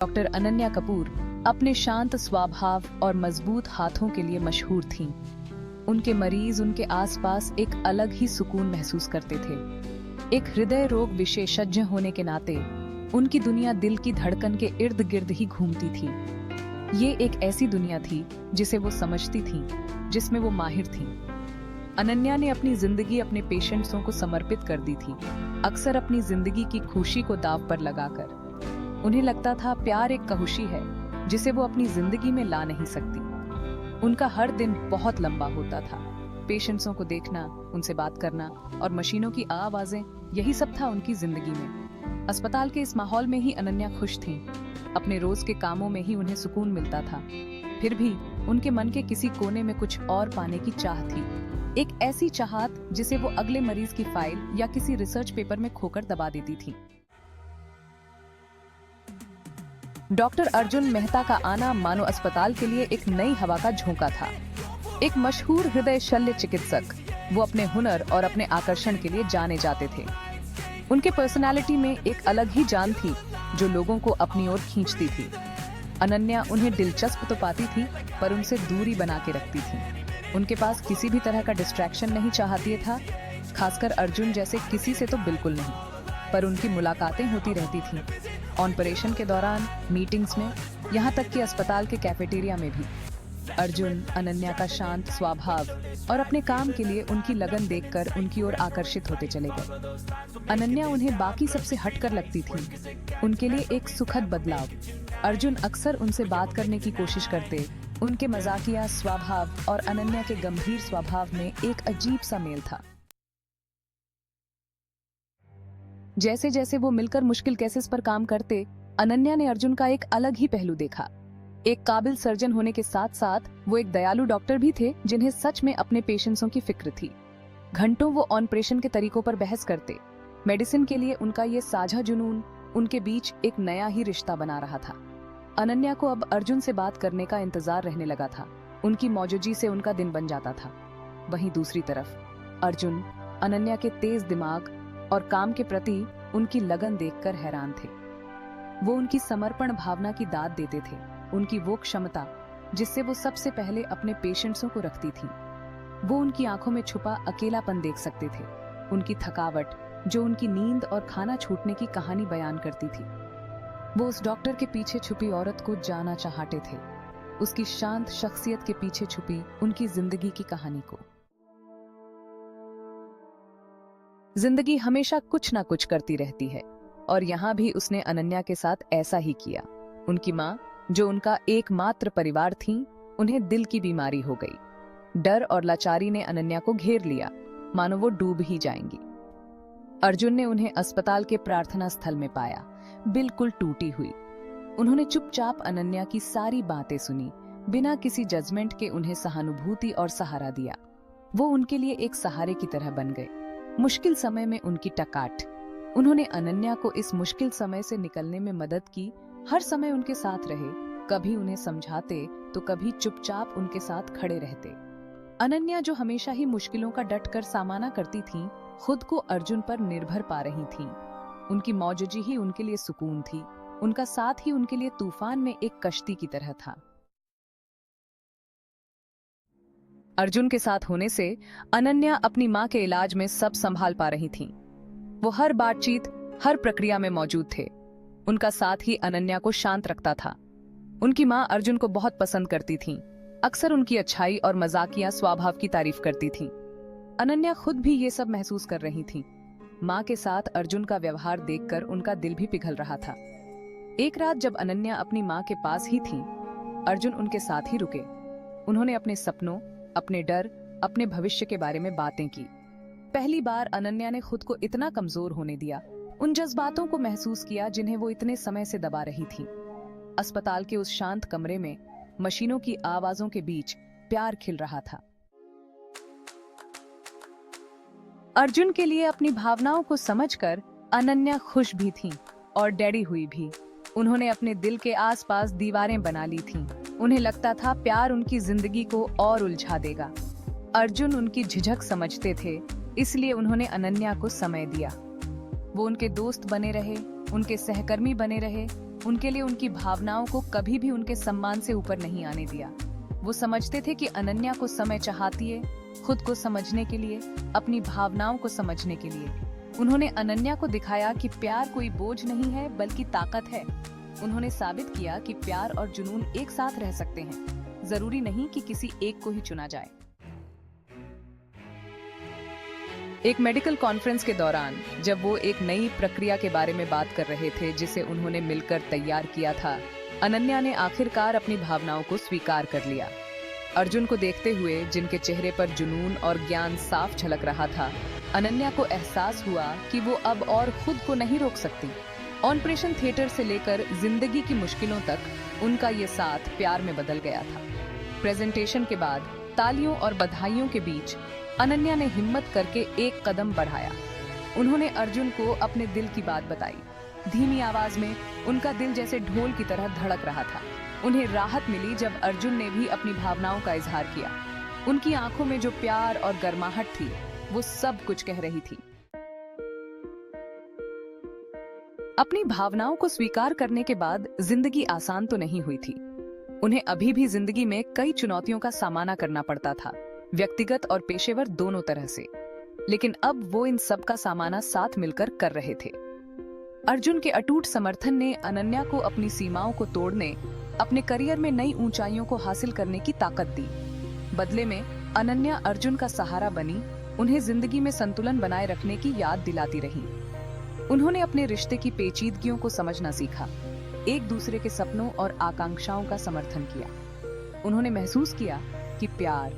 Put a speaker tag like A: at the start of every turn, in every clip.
A: Doctor Ananya Kapoor अपने शांत स्वभाव और मजबूत हाथों के लिए मशहूर थीं। उनके मरीज उनके आसपास एक अलग ही सुकून महसूस करते थे। एक हृदय रोग विशेषज्ञ होने के नाते उनकी दुनिया दिल की धड़कन के इर्द गिर्द ही घूमती थी। ये एक ऐसी दुनिया थी जिसे वो समझती थीं, जिसमें वो माहिर थीं। अनन्या ने अपनी जिंदगी अपने पेशेंट्सों को समर्पित कर दी थी, अक्सर अपनी जिंदगी की खुशी को दांव पर लगाकर। उन्हें लगता था प्यार एक कहुशी है जिसे वो अपनी जिंदगी में ला नहीं सकती। उनका हर दिन बहुत लंबा होता था। पेशेंट्सों को देखना, उनसे बात करना और मशीनों की आवाजें, यही सब था उनकी जिंदगी में। अस्पताल के इस माहौल में ही अनन्या खुश थीं। अपने रोज के कामों में ही उन्हें सुकून मिलता था। फिर भी उनके मन के किसी कोने में कुछ और पाने की चाह थी। एक ऐसी चाहत जिसे वो अगले मरीज की फाइल या किसी रिसर्च पेपर में खोकर दबा देती थी। डॉक्टर अर्जुन मेहता का आना मानो अस्पताल के लिए एक नई हवा का झोंका था। एक मशहूर हृदय शल्य चिकित्सक, वो अपने हुनर और अपने आकर्षण के लिए जाने जाते थे। उनके पर्सनालिटी में एक अलग ही जान थी जो लोगों को अपनी ओर खींचती थी। अनन्या उन्हें दिलचस्प तो पाती थी, पर उनसे दूरी बना के रखती थी। उनके पास किसी भी तरह का डिस्ट्रैक्शन नहीं चाहती था, खासकर अर्जुन जैसे किसी से तो बिल्कुल नहीं। पर उनकी मुलाकातें होती रहती थीं, ऑपरेशन के दौरान, मीटिंग्स में, यहाँ तक कि अस्पताल के कैफेटेरिया में भी। अर्जुन अनन्या का शांत स्वभाव और अपने काम के लिए उनकी लगन देखकर उनकी ओर आकर्षित होते चले गए। अनन्या उन्हें बाकी सबसे हटकर लगती थी, उनके लिए एक सुखद बदलाव। अर्जुन अक्सर उनसे बात करने की कोशिश करते। उनके मजाकिया स्वभाव और अनन्या के गंभीर स्वभाव में एक अजीब सा मेल था। जैसे जैसे वो मिलकर मुश्किल केसेस पर काम करते, अनन्या ने अर्जुन का एक अलग ही पहलू देखा। एक काबिल सर्जन होने के साथ साथ वो एक दयालु डॉक्टर भी थे जिन्हें सच में अपने पेशेंट्सों की फिक्र थी। घंटों वो ऑपरेशन के तरीकों पर बहस करते। मेडिसिन के लिए उनका ये साझा जुनून उनके बीच एक नया ही रिश्ता बना रहा था। अनन्या को अब अर्जुन से बात करने का इंतजार रहने लगा था। उनकी मौजूदगी से उनका दिन बन जाता था। वहीं दूसरी तरफ अर्जुन अनन्या के तेज दिमाग और काम के प्रति उनकी लगन देखकर हैरान थे। वो उनकी समर्पण भावना की दाद देते थे, उनकी वो क्षमता जिससे वो सबसे पहले अपने पेशेंट्सों को रखती थी। वो उनकी आंखों में छुपा अकेलापन देख सकते थे, उनकी थकावट जो उनकी नींद और खाना छूटने की कहानी बयान करती थी। वो उस डॉक्टर के पीछे छुपी औरत को जाना चाहते थे, उसकी शांत शख्सियत के पीछे छुपी उनकी जिंदगी की कहानी को। जिंदगी हमेशा कुछ ना कुछ करती रहती है और यहाँ भी उसने अनन्या के साथ ऐसा ही किया। उनकी माँ, जो उनका एकमात्र परिवार थी, उन्हें दिल की बीमारी हो गई। डर और लाचारी ने अनन्या को घेर लिया, मानो वो डूब ही जाएंगी। अर्जुन ने उन्हें अस्पताल के प्रार्थना स्थल में पाया, बिल्कुल टूटी हुई। उन्होंने चुपचाप अनन्या की सारी बातें सुनी, बिना किसी जजमेंट के उन्हें सहानुभूति और सहारा दिया। वो उनके लिए एक सहारे की तरह बन गए। मुश्किल समय में उनकी टकाट, उन्होंने अनन्या को इस मुश्किल समय से निकलने में मदद की। हर समय उनके साथ रहे, कभी उन्हें समझाते तो कभी चुपचाप उनके साथ खड़े रहते। अनन्या, जो हमेशा ही मुश्किलों का डटकर सामना करती थीं, खुद को अर्जुन पर निर्भर पा रही थीं। उनकी मौजूदगी ही उनके लिए सुकून थी, उनका साथ ही उनके लिए तूफान में एक कश्ती की तरह था। अर्जुन के साथ होने से अनन्या अपनी माँ के इलाज में सब संभाल पा रही थीं। वो हर बातचीत, हर प्रक्रिया में मौजूद थे। उनका साथ ही अनन्या को शांत रखता था। उनकी माँ अर्जुन को बहुत पसंद करती थीं, अक्सर उनकी अच्छाई और मजाकिया स्वभाव की तारीफ करती थीं। अनन्या खुद भी ये सब महसूस कर रही थीं। माँ के साथ अर्जुन का व्यवहार देखकर उनका दिल भी पिघल रहा था। एक रात जब अनन्या अपनी माँ के पास ही थीं, अर्जुन उनके साथ ही रुके। उन्होंने अपने सपनों, अपने डर, अपने भविष्य के बारे में बातें की। पहली बार अनन्या ने खुद को इतना कमजोर होने दिया, उन जज्बातों को महसूस किया जिन्हें वो इतने समय से दबा रही थी। अस्पताल के उस शांत कमरे में मशीनों की आवाजों के बीच प्यार खिल रहा था। अर्जुन के लिए अपनी भावनाओं को समझकर अनन्या खुश भी थीं और डरी हुई भी। उन्होंने अपने दिल के आसपास दीवारें बना ली थीं। उन्हें लगता था प्यार उनकी जिंदगी को और उलझा देगा। अर्जुन उनकी झिझक समझते थे, इसलिए उन्होंने अनन्या को समय दिया। वो उनके दोस्त बने रहे, उनके सहकर्मी बने रहे उनके लिए उनकी भावनाओं को कभी भी उनके सम्मान से ऊपर नहीं आने दिया। वो समझते थे कि अनन्या को समय चाहती है, खुद को समझने के लिए, अपनी भावनाओं को समझने के लिए। उन्होंने अनन्या को दिखाया कि प्यार कोई बोझ नहीं है बल्कि ताकत है। उन्होंने साबित किया कि प्यार और जुनून एक साथ रह सकते हैं, जरूरी नहीं कि किसी एक को ही चुना जाए। एक मेडिकल कॉन्फ्रेंस के दौरान जब वो एक नई प्रक्रिया के बारे में बात कर रहे थे जिसे उन्होंने मिलकर तैयार किया था, अनन्या ने आखिरकार अपनी भावनाओं को स्वीकार कर लिया। अर्जुन को देखते हुए, जिनके चेहरे पर जुनून और ज्ञान साफ झलक रहा था, अनन्या को एहसास हुआ कि वो अब और खुद को नहीं रोक सकती। ऑपरेशन थिएटर से लेकर जिंदगी की मुश्किलों तक उनका ये साथ प्यार में बदल गया था। प्रेजेंटेशन के बाद तालियों और बधाइयों के बीच अनन्या ने हिम्मत करके एक कदम बढ़ाया। उन्होंने अर्जुन को अपने दिल की बात बताई। धीमी आवाज में उनका दिल जैसे ढोल की तरह धड़क रहा था। उन्हें राहत मिली जब अर्जुन ने भी अपनी भावनाओं का इजहार किया। उनकी आंखों में जो प्यार और गर्माहट थी, वो सब कुछ कह रही थी। अपनी भावनाओं को स्वीकार करने के बाद जिंदगी आसान तो नहीं हुई थी। उन्हें अभी भी जिंदगी में कई चुनौतियों का सामना करना पड़ता था, व्यक्तिगत और पेशेवर दोनों तरह से। लेकिन अब वो इन सब का सामना साथ मिलकर कर रहे थे। अर्जुन के अटूट समर्थन ने अनन्या को अपनी सीमाओं को तोड़ने, अपने करियर में नई ऊंचाइयों को हासिल करने की ताकत दी। बदले में अनन्या अर्जुन का सहारा बनी, उन्हें जिंदगी में संतुलन बनाए रखने की याद दिलाती रही। उन्होंने अपने रिश्ते की पेचीदगियों को समझना सीखा, एक दूसरे के सपनों और आकांक्षाओं का समर्थन किया। उन्होंने महसूस किया कि प्यार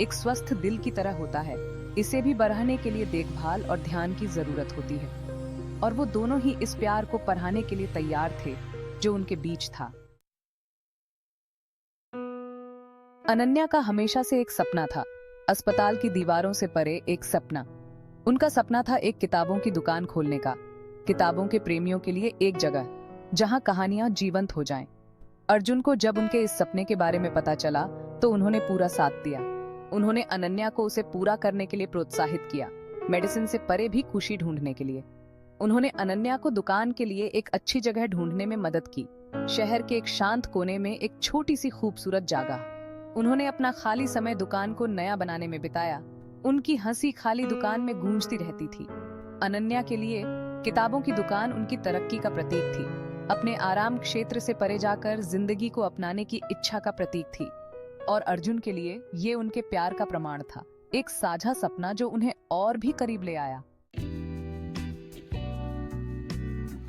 A: एक स्वस्थ दिल की तरह होता है, इसे भी बढ़ाने के लिए देखभाल और ध्यान की जरूरत होती है। और वो दोनों ही इस प्यार को बढ़ाने के लिए तैयार थे जो उनके बीच था। अनन्या का हमेशा से एक सपना था, अस्पताल की दीवारों से परे एक सपना। उनका सपना था एक किताबों की दुकान खोलने का, किताबों के प्रेमियों के लिए एक जगह जहां कहानियां जीवंत हो जाएं। अर्जुन को जब उनके इस सपने के बारे में पता चला तो उन्होंने पूरा साथ दिया। उन्होंने अनन्या को उसे पूरा करने के लिए प्रोत्साहित किया, मेडिसिन से परे भी खुशी ढूंढने के लिए। उन्होंने अनन्या को दुकान के लिए एक अच्छी जगह ढूंढने में मदद की, शहर के एक शांत कोने में एक छोटी सी खूबसूरत जगह। उन्होंने अपना खाली समय दुकान को नया बनाने में बिताया। उनकी हंसी खाली दुकान में गूंजती रहती थी। अनन्या के लिए किताबों की दुकान उनकी तरक्की का प्रतीक थी, अपने आराम क्षेत्र से परे जाकर जिंदगी को अपनाने की इच्छा का प्रतीक थी। और अर्जुन के लिए ये उनके प्यार का प्रमाण था, एक साझा सपना जो उन्हें और भी करीब ले आया।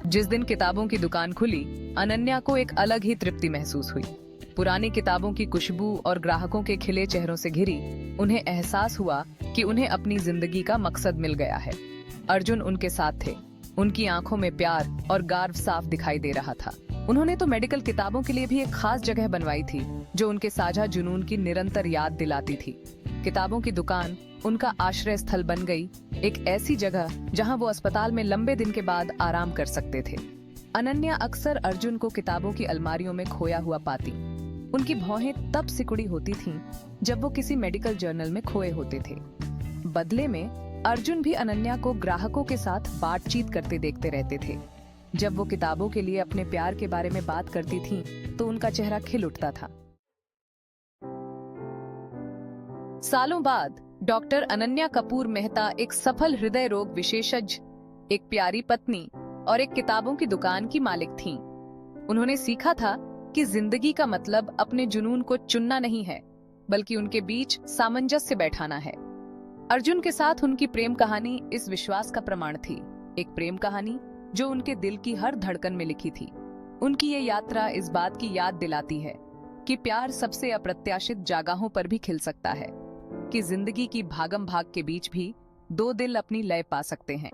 A: जिस दिन किताबों की दुकान खुली, अनन्या को एक अलग ही तृप्ति महसूस हुई। पुरानी किताबों की खुशबू और ग्राहकों के खिले चेहरों से घिरी, उन्हें एहसास हुआ कि उन्हें अपनी जिंदगी का मकसद मिल गया है। अर्जुन उनके साथ थे, उनकी आंखों में प्यार और गर्व साफ दिखाई दे रहा था। उन्होंने तो मेडिकल किताबों के लिए भी एक खास जगह बनवाई थी जो उनके साझा जुनून की निरंतर याद दिलाती थी। किताबों की दुकान उनका आश्रय स्थल बन गई, एक ऐसी जगह जहां वो अस्पताल में लंबे दिन के बाद आराम कर सकते थे। अनन्या अक्सर अर्जुन को किताबों की अलमारियों में खोया हुआ पाती। उनकी भौहें तब सिकुड़ी होती थीं जब वो किसी मेडिकल जर्नल में खोए होते थे। बदले में अर्जुन भी अनन्या को ग्राहकों के साथ बातचीत करते देखते रहते थे। जब वो किताबों के लिए अपने प्यार के बारे में बात करती थीं, तो उनका चेहरा खिल उठता था। सालों बाद डॉक्टर अनन्या कपूर मेहता एक सफल हृदय रोग विशेषज्ञ, एक प्यारी पत्नी और एक किताबों की दुकान की मालिक थीं। उन्होंने सीखा था कि जिंदगी का मतलब अपने जुनून को चुनना नहीं है, बल्कि उनके बीच सामंजस्य बैठाना है। अर्जुन के साथ उनकी प्रेम कहानी इस विश्वास का प्रमाण थी, एक प्रेम कहानी जो उनके दिल की हर धड़कन में लिखी थी। उनकी ये यात्रा इस बात की याद दिलाती है कि प्यार सबसे अप्रत्याशित जगहों पर भी खिल सकता है, कि जिंदगी की भागम भाग के बीच भी दो दिल अपनी लय पा सकते हैं।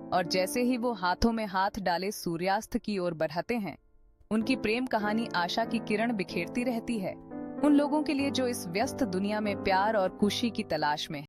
A: और जैसे ही वो हाथों में हाथ डाले सूर्यास्त की ओर बढ़ते हैं, उनकी प्रेम कहानी आशा की किरण बिखेरती रहती है, उन लोगों के लिए जो इस व्यस्त दुनिया में प्यार और खुशी की तलाश में हैं।